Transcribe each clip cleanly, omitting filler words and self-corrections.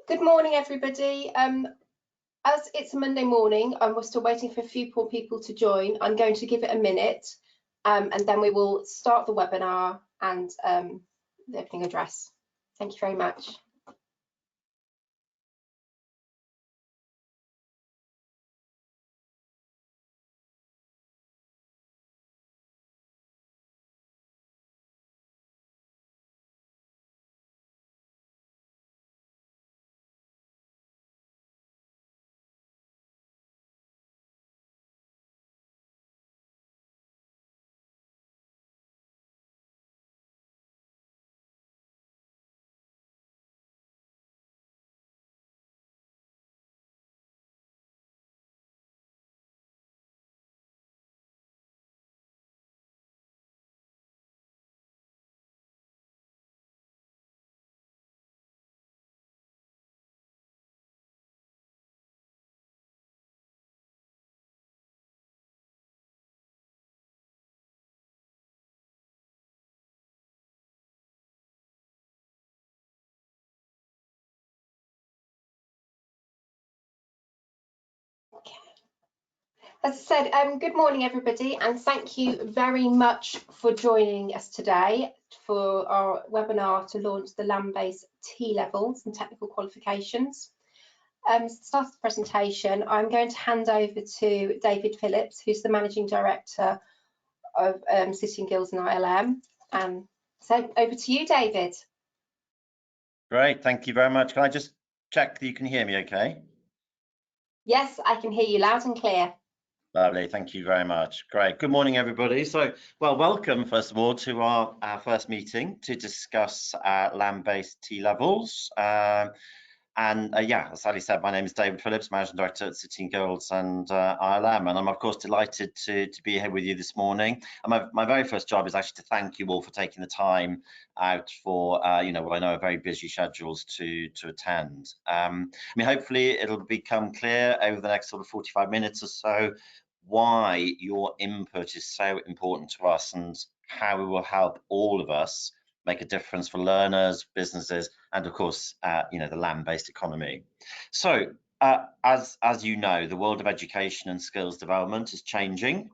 Good morning, everybody. As it's a Monday morning and we're still waiting for a few more people to join, I'm going to give it a minute and then we will start the webinar and the opening address. Thank you very much. As I said, good morning, everybody, and thank you very much for joining us today for our webinar to launch the land-based T-levels and technical qualifications. To start the presentation, I'm going to hand over to David Phillips, who's the Managing Director of City and Guilds and ILM. So over to you, David. Great, thank you very much. Can I just check that you can hear me okay? Yes, I can hear you loud and clear. Lovely, thank you very much. Great. Good morning, everybody. So, well, welcome, first of all, to our first meeting to discuss land-based T-levels. Yeah, as Sally said, my name is David Phillips, Managing Director at City and Guilds and ILM, and I'm of course delighted to be here with you this morning. And my very first job is actually to thank you all for taking the time out for what I know are very busy schedules to attend. I mean, hopefully it'll become clear over the next sort of 45 minutes or so why your input is so important to us and how it will help all of us make a difference for learners, businesses, and of course, the land-based economy. So, as you know, the world of education and skills development is changing,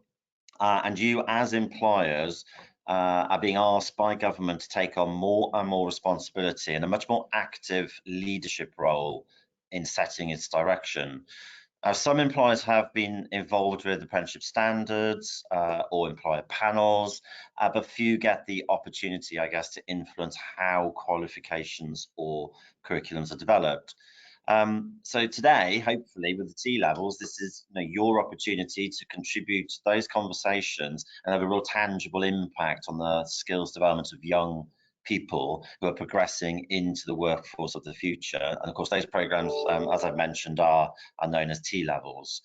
and you, as employers, are being asked by government to take on more and more responsibility and a much more active leadership role in setting its direction. Some employers have been involved with apprenticeship standards or employer panels, but few get the opportunity, I guess, to influence how qualifications or curriculums are developed. So today, hopefully, with the T-levels, this is your opportunity to contribute to those conversations and have a real tangible impact on the skills development of young people who are progressing into the workforce of the future. And of course, those programs, as I've mentioned, are known as T-levels.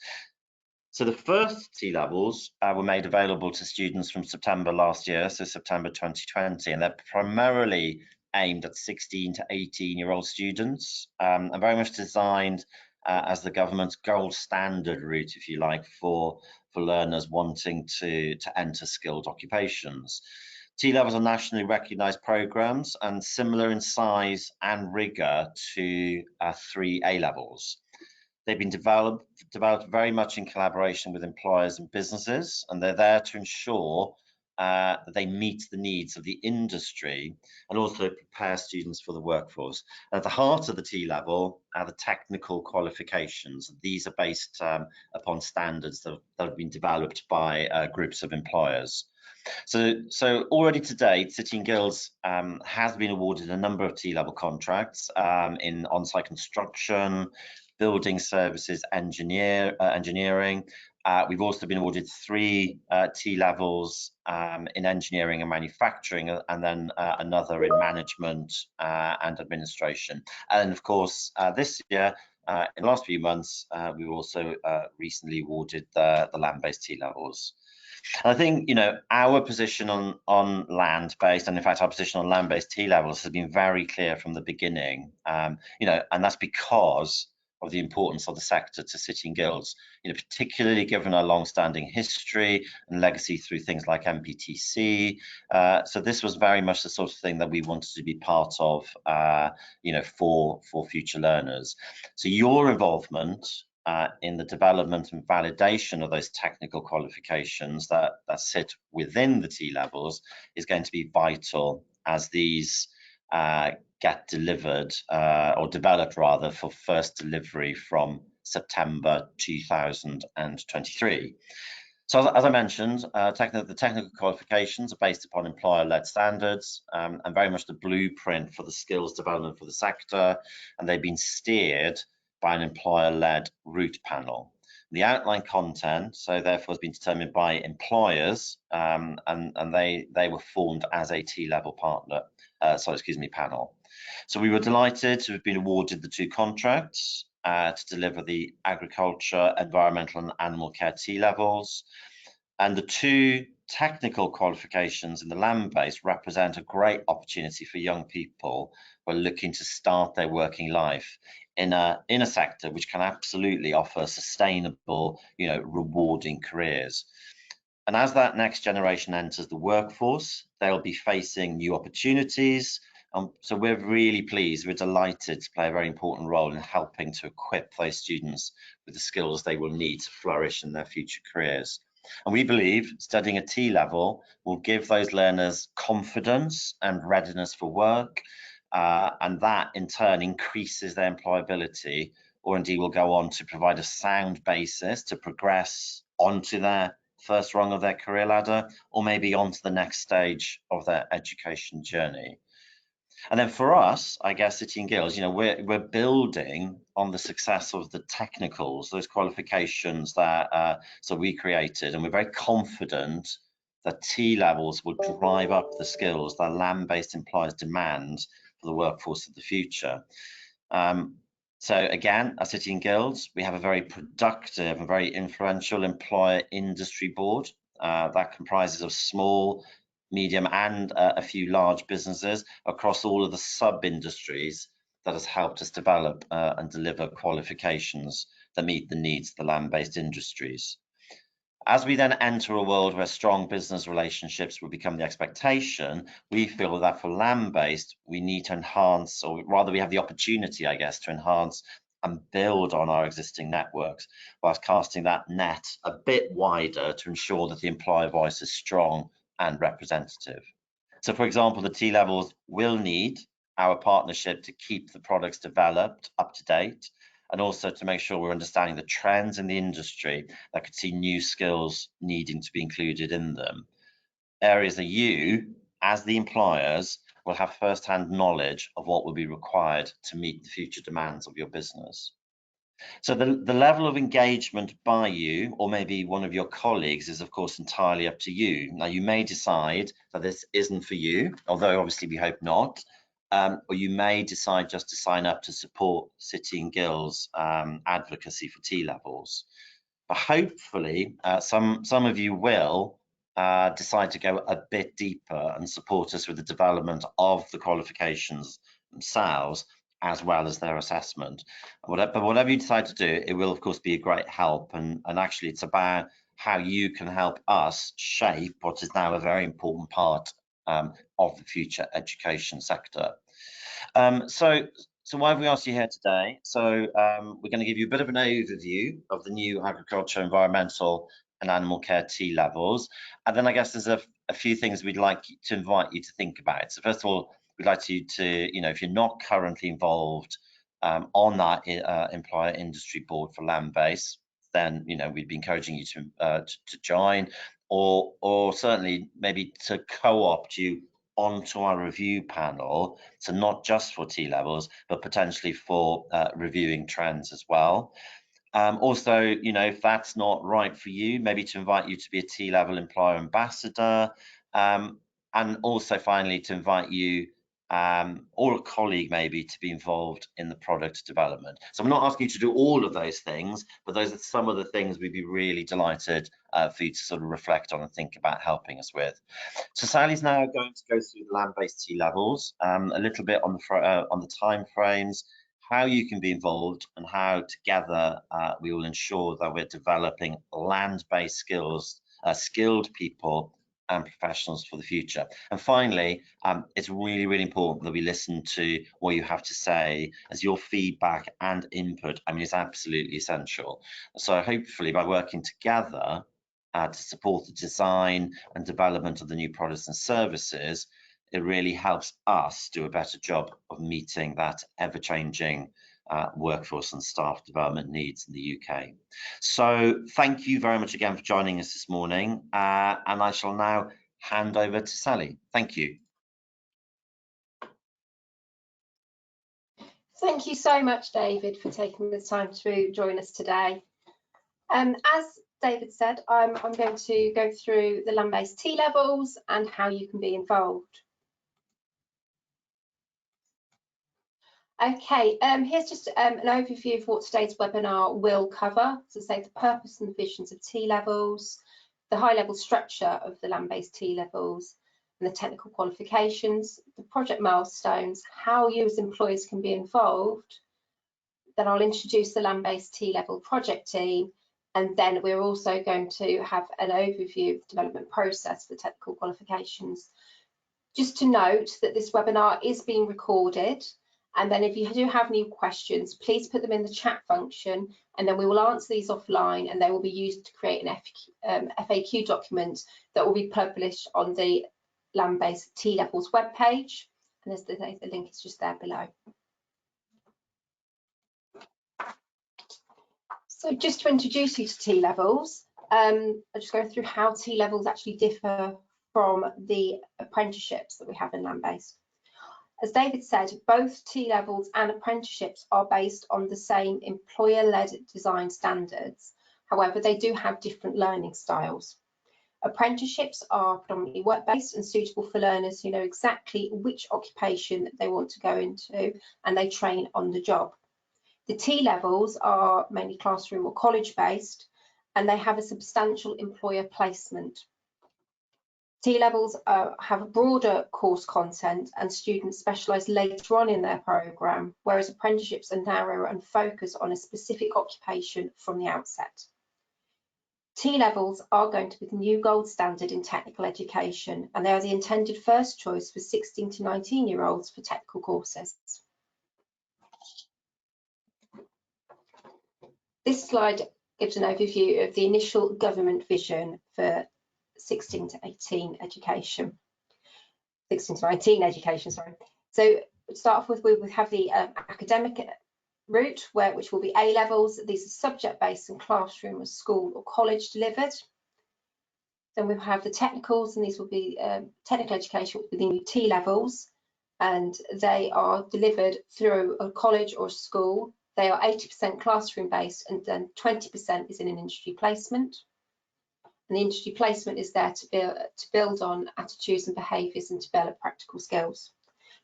So the first T-levels were made available to students from September last year, so September 2020, and they're primarily aimed at 16 to 18-year-old students, and very much designed as the government's gold standard route, if you like, for learners wanting to enter skilled occupations. T-levels are nationally recognised programmes and similar in size and rigour to 3 A-levels. They've been developed very much in collaboration with employers and businesses, and they're there to ensure that they meet the needs of the industry and also prepare students for the workforce. At the heart of the T-level are the technical qualifications. These are based upon standards that have been developed by groups of employers. So already to date, City and Guilds has been awarded a number of T-level contracts in on-site construction, building services, engineering. We've also been awarded 3 T-levels in engineering and manufacturing, and then another in management and administration. And of course, this year, in the last few months, we were also recently awarded the land-based T-levels. I think, our position on land-based, and in fact, our position on land-based T-levels has been very clear from the beginning, and that's because of the importance of the sector to City and Guilds, particularly given our long-standing history and legacy through things like MPTC. So this was very much the sort of thing that we wanted to be part of, for future learners. So your involvement in the development and validation of those technical qualifications that sit within the T-levels is going to be vital as these get delivered or developed rather for first delivery from September 2023. So as I mentioned, the technical qualifications are based upon employer-led standards and very much the blueprint for the skills development for the sector, and they've been steered by an employer-led route panel. The outline content, so therefore, has been determined by employers, and they were formed as a T-level panel. So we were delighted to have been awarded the 2 contracts to deliver the agriculture, environmental and animal care T-levels. And the 2 technical qualifications in the land-based represent a great opportunity for young people who are looking to start their working life in a sector which can absolutely offer sustainable, rewarding careers. And as that next generation enters the workforce, they'll be facing new opportunities. So we're really pleased, we're delighted to play a very important role in helping to equip those students with the skills they will need to flourish in their future careers. And we believe studying a T-level will give those learners confidence and readiness for work, and that in turn increases their employability, or indeed will go on to provide a sound basis to progress onto their first rung of their career ladder, or maybe onto the next stage of their education journey. And then for us, I guess, City and Guilds, we're building on the success of the technicals, those qualifications that so we created, and we're very confident that T-levels will drive up the skills that land-based employers demand for the workforce of the future. So again, at City and Guilds, we have a very productive and very influential employer industry board that comprises of small, medium and a few large businesses across all of the sub-industries that has helped us develop and deliver qualifications that meet the needs of the land-based industries. As we then enter a world where strong business relationships will become the expectation, we feel that for land-based, we need to enhance, or rather we have the opportunity, I guess, to enhance and build on our existing networks, whilst casting that net a bit wider to ensure that the employer voice is strong and representative. So for example, the T-levels will need our partnership to keep the products developed up to date, and also to make sure we're understanding the trends in the industry that could see new skills needing to be included in them. Areas that you, as the employers, will have first-hand knowledge of what will be required to meet the future demands of your business. So the level of engagement by you, or maybe one of your colleagues, is of course entirely up to you. Now, you may decide that this isn't for you, although obviously we hope not, or you may decide just to sign up to support City and Guilds advocacy for T-levels. But hopefully some of you will decide to go a bit deeper and support us with the development of the qualifications themselves, as well as their assessment. But whatever you decide to do, it will of course be a great help, and actually it's about how you can help us shape what is now a very important part of the future education sector. So why have we asked you here today? So we're going to give you a bit of an overview of the new agriculture, environmental and animal care T-levels. And then I guess there's a few things we'd like to invite you to think about. So first of all, we'd like you to, if you're not currently involved on that employer industry board for land-based, then, we'd be encouraging you to join, or certainly maybe to co-opt you onto our review panel, so not just for T-levels, but potentially for reviewing trends as well. Also, if that's not right for you, maybe to invite you to be a T-level employer ambassador, and also finally to invite you or a colleague maybe to be involved in the product development. So I'm not asking you to do all of those things, but those are some of the things we'd be really delighted for you to sort of reflect on and think about helping us with. So Sally's now going to go through the land-based T-levels, a little bit on the time frames, how you can be involved, and how together we will ensure that we're developing land-based skills, skilled people and professionals for the future. And finally, it's really, really important that we listen to what you have to say, as your feedback and input, I mean, is absolutely essential. So hopefully by working together to support the design and development of the new products and services, it really helps us do a better job of meeting that ever-changing workforce and staff development needs in the UK. So thank you very much again for joining us this morning, and I shall now hand over to Sally. Thank you. Thank you so much, David, for taking the time to join us today. As David said, I'm going to go through the land-based T-levels and how you can be involved. Okay, here's just an overview of what today's webinar will cover. So say the purpose and the visions of T-levels, the high-level structure of the land-based T-levels, and the technical qualifications, the project milestones, how you as employers can be involved. Then I'll introduce the land-based T-level project team, and then we're also going to have an overview of the development process for technical qualifications. Just to note that this webinar is being recorded, and then if you do have any questions, please put them in the chat function, and then we will answer these offline, and they will be used to create an FAQ document that will be published on the land-based T-levels webpage, and the link is just there below. So just to introduce you to T-levels, I'll just go through how T-levels actually differ from the apprenticeships that we have in land-based. As David said, both T-levels and apprenticeships are based on the same employer-led design standards. However, they do have different learning styles. Apprenticeships are predominantly work-based and suitable for learners who know exactly which occupation they want to go into, and they train on the job. The T-levels are mainly classroom or college-based, and they have a substantial employer placement. T-levels have a broader course content, and students specialise later on in their programme, whereas apprenticeships are narrower and focus on a specific occupation from the outset. T-levels are going to be the new gold standard in technical education, and they are the intended first choice for 16 to 19-year-olds for technical courses. This slide gives an overview of the initial government vision for 16 to 18 education. 16 to 19 education, sorry. So to start off with, we have the academic route, which will be A-levels. These are subject-based and classroom or school or college delivered. Then we have the technicals, and these will be technical education will be the new T-levels, and they are delivered through a college or school. They are 80% classroom based, and then 20% is in an industry placement. And the industry placement is there to build on attitudes and behaviours and develop practical skills.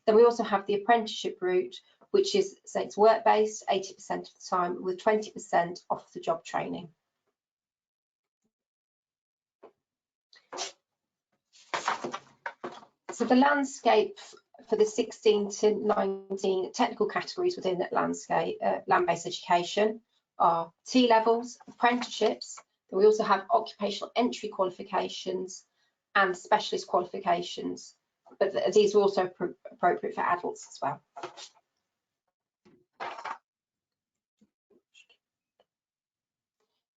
Then we also have the apprenticeship route, which is, say, it's work based 80% of the time, with 20% off the job training. So the landscape for the 16 to 19 technical categories within that landscape, land-based education, are T-levels, apprenticeships. We also have occupational entry qualifications and specialist qualifications, but these are also appropriate for adults as well.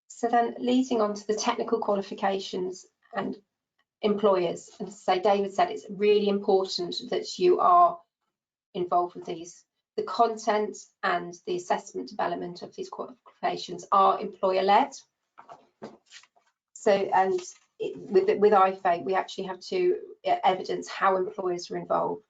So then leading on to the technical qualifications and employers, and to say, David said, it's really important that you are involved with these. The content and the assessment development of these qualifications are employer-led. So, and with IFA, we actually have to evidence how employers are involved.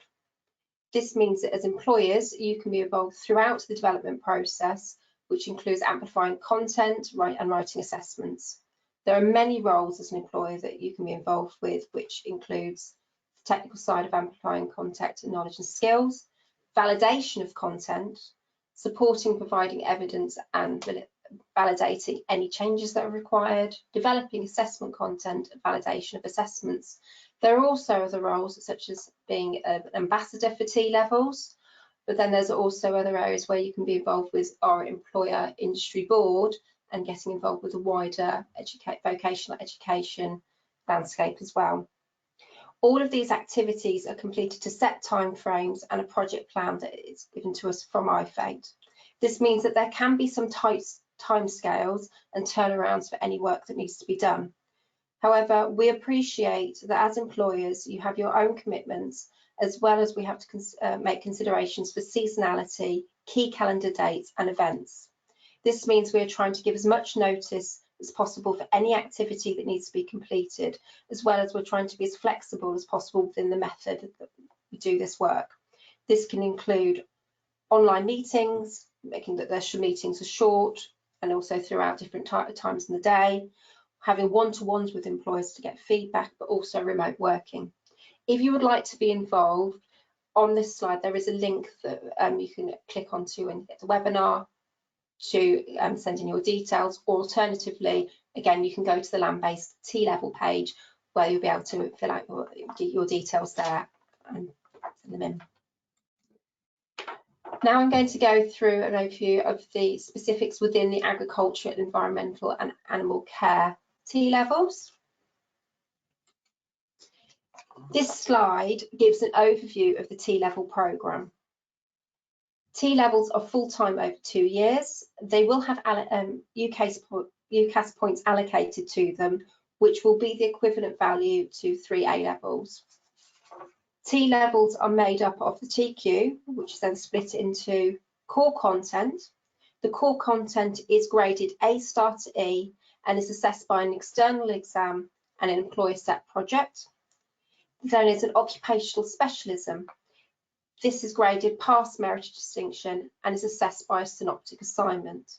This means that as employers, you can be involved throughout the development process, which includes amplifying content, and writing assessments. There are many roles as an employer that you can be involved with, which includes the technical side of amplifying content and knowledge and skills, validation of content, supporting, providing evidence and validating any changes that are required, developing assessment content, and validation of assessments. There are also other roles such as being an ambassador for T-levels, but then there's also other areas where you can be involved with our employer industry board and getting involved with a wider vocational education landscape as well. All of these activities are completed to set timeframes and a project plan that is given to us from IFATE. This means that there can be some timescales and turnarounds for any work that needs to be done. However, we appreciate that as employers, you have your own commitments, as well as we have to make considerations for seasonality, key calendar dates and events. This means we are trying to give as much notice as possible for any activity that needs to be completed, as well as we're trying to be as flexible as possible within the method that we do this work. This can include online meetings, making that the meetings are short and also throughout different times in the day, having one-to-ones with employers to get feedback, but also remote working. If you would like to be involved, on this slide there is a link that you can click onto and get the webinar to send in your details, or alternatively, again, you can go to the land-based T-level page where you'll be able to fill out your details there and send them in. Now I'm going to go through an overview of the specifics within the agriculture, environmental and animal care T-levels. This slide gives an overview of the T-level programme. T-levels are full-time over 2 years. They will have UCAS points allocated to them, which will be the equivalent value to 3 A-levels. T-levels are made up of the TQ, which is then split into core content. The core content is graded A star to E and is assessed by an external exam and an employer set project. Then is an occupational specialism. This is graded past merit distinction and is assessed by a synoptic assignment.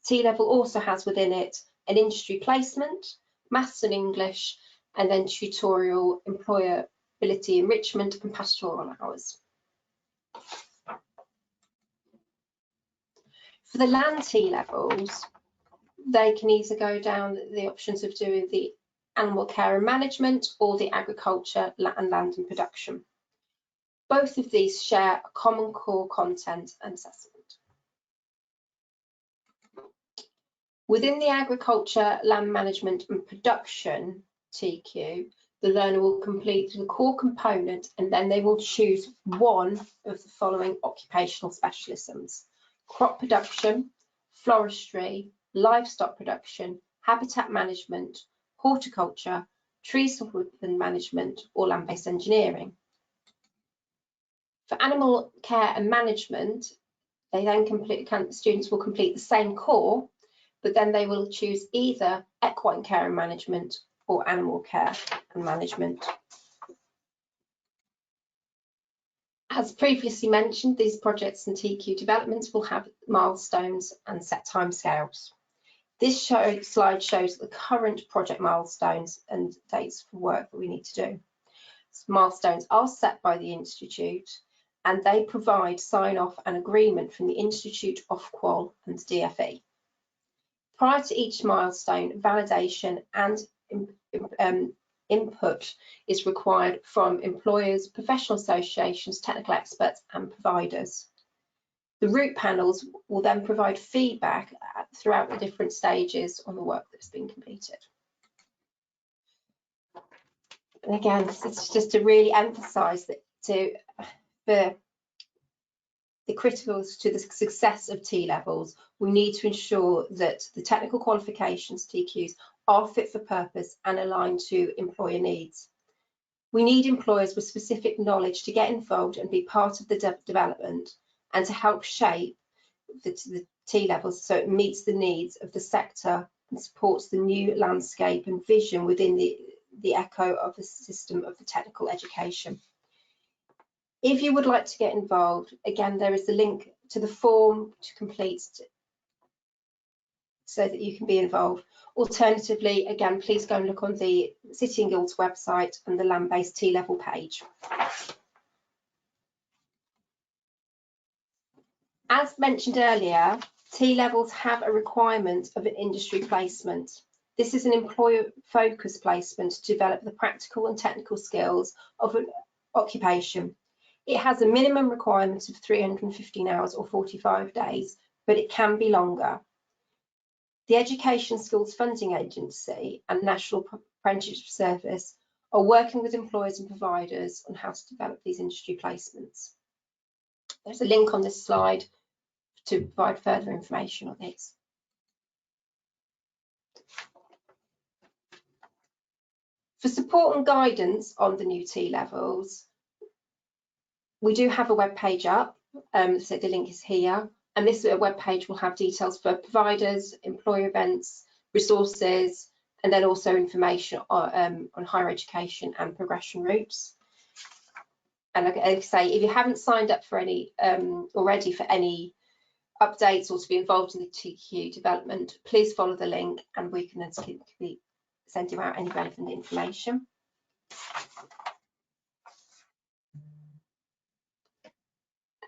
T-level also has within it an industry placement, maths and English, and then tutorial, employability enrichment and pastoral hours. For the land T-levels, they can either go down the options of doing the animal care and management or the agriculture and land and production. Both of these share a common core content and assessment. Within the agriculture, land management and production TQ, the learner will complete the core component and then they will choose one of the following occupational specialisms: crop production, forestry, livestock production, habitat management, horticulture, trees and woodland management, or land-based engineering. For animal care and management, they then students will complete the same core, but then they will choose either equine care and management or animal care and management. As previously mentioned, these projects and TQ developments will have milestones and set timescales. This slide shows the current project milestones and dates for work that we need to do. Milestones are set by the Institute and they provide sign-off and agreement from the Institute of Qual and DFE. Prior to each milestone, validation and input is required from employers, professional associations, technical experts and providers. The root panels will then provide feedback throughout the different stages on the work that's been completed. And again, it's just to really emphasise that for the criticals to the success of T-levels, we need to ensure that the technical qualifications, TQs, are fit for purpose and aligned to employer needs. We need employers with specific knowledge to get involved and be part of the development and to help shape the T-levels so it meets the needs of the sector and supports the new landscape and vision within the echo of the system of the technical education. If you would like to get involved, again, there is the link to the form to complete so that you can be involved. Alternatively, again, please go and look on the City and Guilds website and the land-based T-level page. As mentioned earlier, T-levels have a requirement of an industry placement. This is an employer-focused placement to develop the practical and technical skills of an occupation. It has a minimum requirement of 315 hours or 45 days, but it can be longer. The Education Skills Funding Agency and National Apprenticeship Service are working with employers and providers on how to develop these industry placements. There's a link on this slide to provide further information on these. For support and guidance on the new T-levels, we do have a web page up, so the link is here, and this web page will have details for providers, employer events, resources, and then also information on higher education and progression routes. And like I say, if you haven't signed up for any already for any updates or to be involved in the TQ development, please follow the link and we can then send you out any relevant information.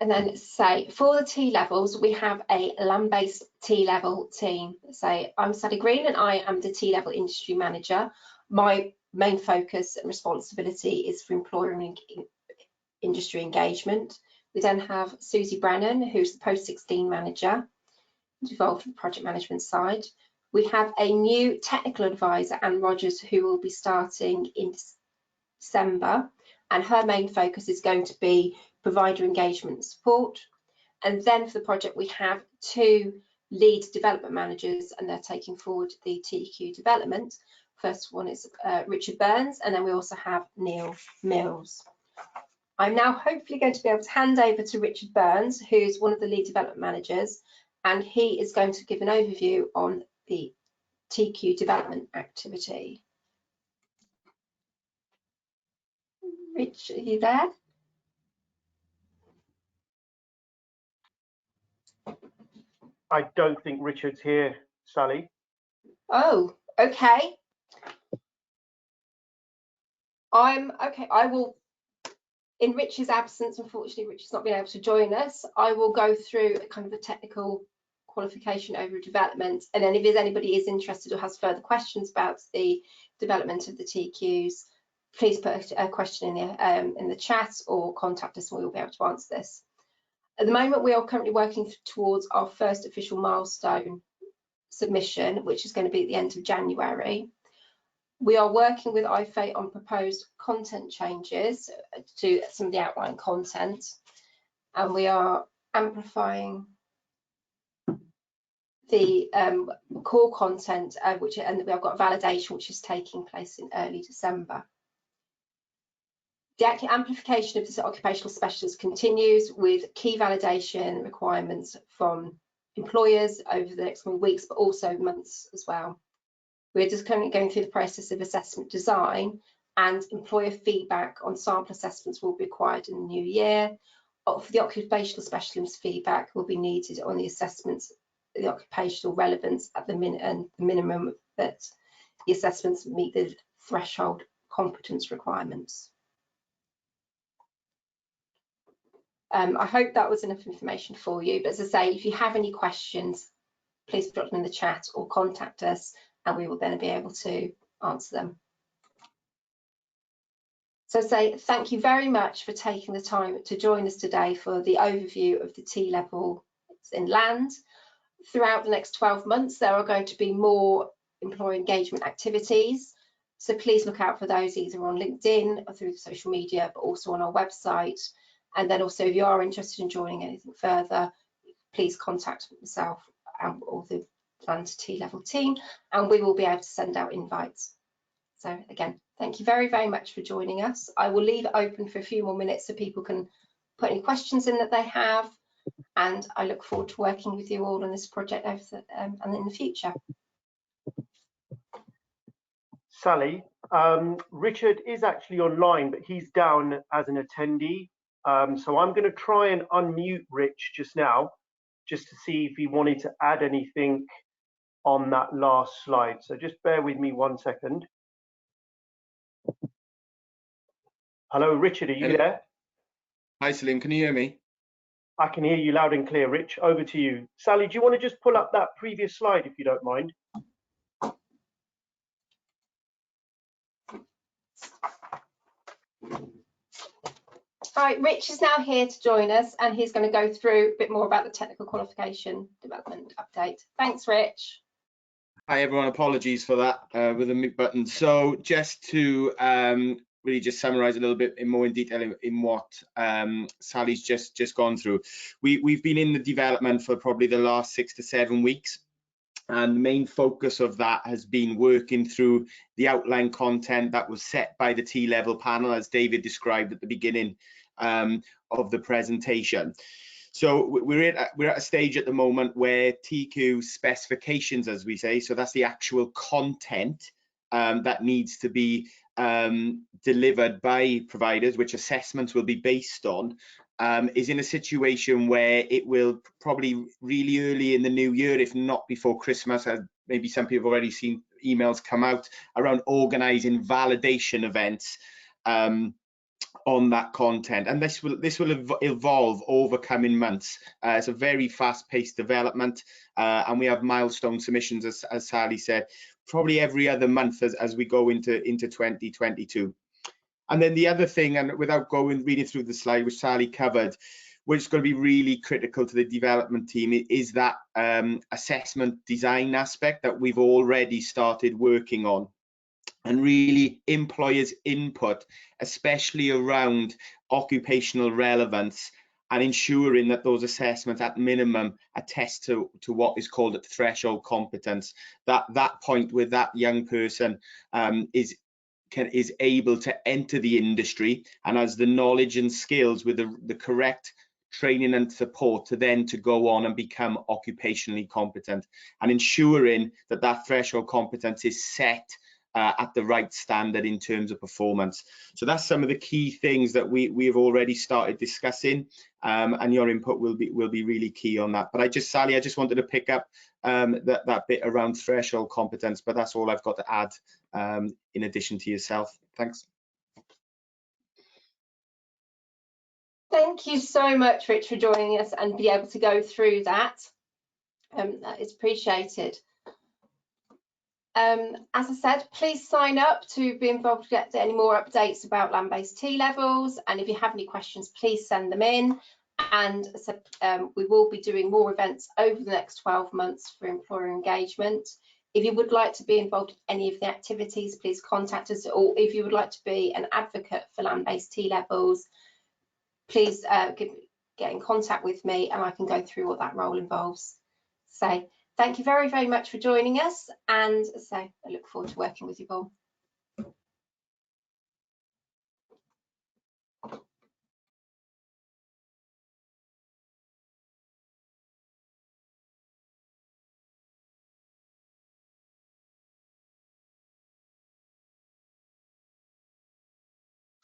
And then say for the T-levels, we have a land-based T-level team. So I'm Sally Green and I am the T-level industry manager. My main focus and responsibility is for employer and industry engagement. We then have Susie Brennan, who's the post-16 manager, involved with the project management side. We have a new technical advisor, Anne Rogers, who will be starting in December, and her main focus is going to be provider engagement and support. And then for the project, we have 2 lead development managers, and they're taking forward the TQ development. First one is Richard Burns, and then we also have Neil Mills. I'm now hopefully going to be able to hand over to Richard Burns, who's one of the lead development managers, and he is going to give an overview on the TQ development activity. Rich, are you there? I don't think Richard's here, Sally. Oh, okay. I will, in Rich's absence, unfortunately, Rich's not been able to join us. I will go through a kind of a technical qualification over development, and then if there's anybody is interested or has further questions about the development of the TQs, please put a question in the chat or contact us and we will be able to answer this. At the moment, we are currently working towards our first official milestone submission, which is going to be at the end of January. We are working with IFA on proposed content changes to some of the outline content, and we are amplifying the core content, and we have got validation which is taking place in early December. The amplification of this occupational specialist continues with key validation requirements from employers over the next coming weeks, but also months as well. We're just currently going through the process of assessment design, and employer feedback on sample assessments will be required in the new year. For the occupational specialist, feedback will be needed on the assessments, the occupational relevance at the minimum that the assessments meet the threshold competence requirements. I hope that was enough information for you, but as I say, if you have any questions, please drop them in the chat or contact us and we will then be able to answer them. So say thank you very much for taking the time to join us today for the overview of the T-level in land. Throughout the next 12 months, there are going to be more employee engagement activities. So please look out for those either on LinkedIn or through social media, but also on our website. And then also, if you are interested in joining anything further, please contact myself or the Land T-level team, and we will be able to send out invites. So again, thank you very, very much for joining us. I will leave it open for a few more minutes so people can put any questions in that they have, and I look forward to working with you all on this project over and in the future. Sally, Richard is actually online, but he's down as an attendee. So I'm going to try and unmute Rich just now, just to see if he wanted to add anything on that last slide. So just bear with me 1 second. Hello, Richard, are you there? Hi, Salim, can you hear me? I can hear you loud and clear, Rich. Over to you. Sally, do you want to just pull up that previous slide, if you don't mind? Right, Rich is now here to join us and he's going to go through a bit more about the technical qualification development update. Thanks, Rich. Hi everyone, apologies for that with the mute button. So just to really just summarize a little bit more in detail in what Sally's just gone through. We've been in the development for probably the last 6 to 7 weeks. And the main focus of that has been working through the outline content that was set by the T-level panel, as David described at the beginning of the presentation. So we're at a stage at the moment where TQ specifications, as we say, so that's the actual content that needs to be delivered by providers, which assessments will be based on, is in a situation where it will probably really early in the new year, if not before Christmas, as maybe some people have already seen emails come out around organising validation events on that content, and this will evolve over coming months. It's a very fast-paced development, and we have milestone submissions, as Sally said, probably every other month as we go into 2022. And then the other thing, and without reading through the slide, which Sally covered, which is going to be really critical to the development team, is that assessment design aspect that we've already started working on. And really employers' input, especially around occupational relevance, and ensuring that those assessments at minimum attest to what is called a threshold competence. That point where that young person is able to enter the industry and has the knowledge and skills with the correct training and support to go on and become occupationally competent, and ensuring that threshold competence is set at the right standard in terms of performance. So that's some of the key things that we have already started discussing, and your input will be really key on that. But Sally, I just wanted to pick up that bit around threshold competence, but that's all I've got to add in addition to yourself. Thanks. Thank you so much, Rich, for joining us and be able to go through that. That is appreciated. As I said, please sign up to be involved to get any more updates about land-based T-levels, and if you have any questions, please send them in. And we will be doing more events over the next 12 months for employer engagement. If you would like to be involved in any of the activities, please contact us, or if you would like to be an advocate for land-based T-levels, please get in contact with me and I can go through what that role involves. So thank you very, very much for joining us, and so I look forward to working with you all.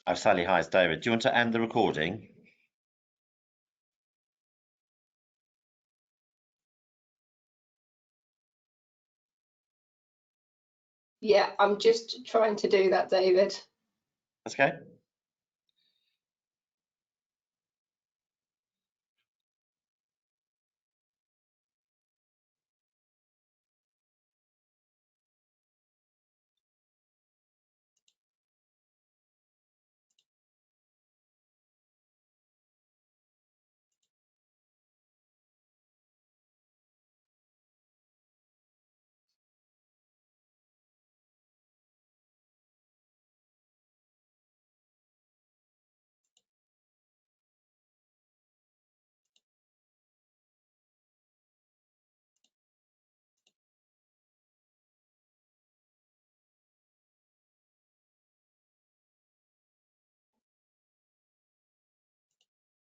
Oh, Sally, hi, it's David. Do you want to end the recording? Yeah, I'm just trying to do that, David. That's okay.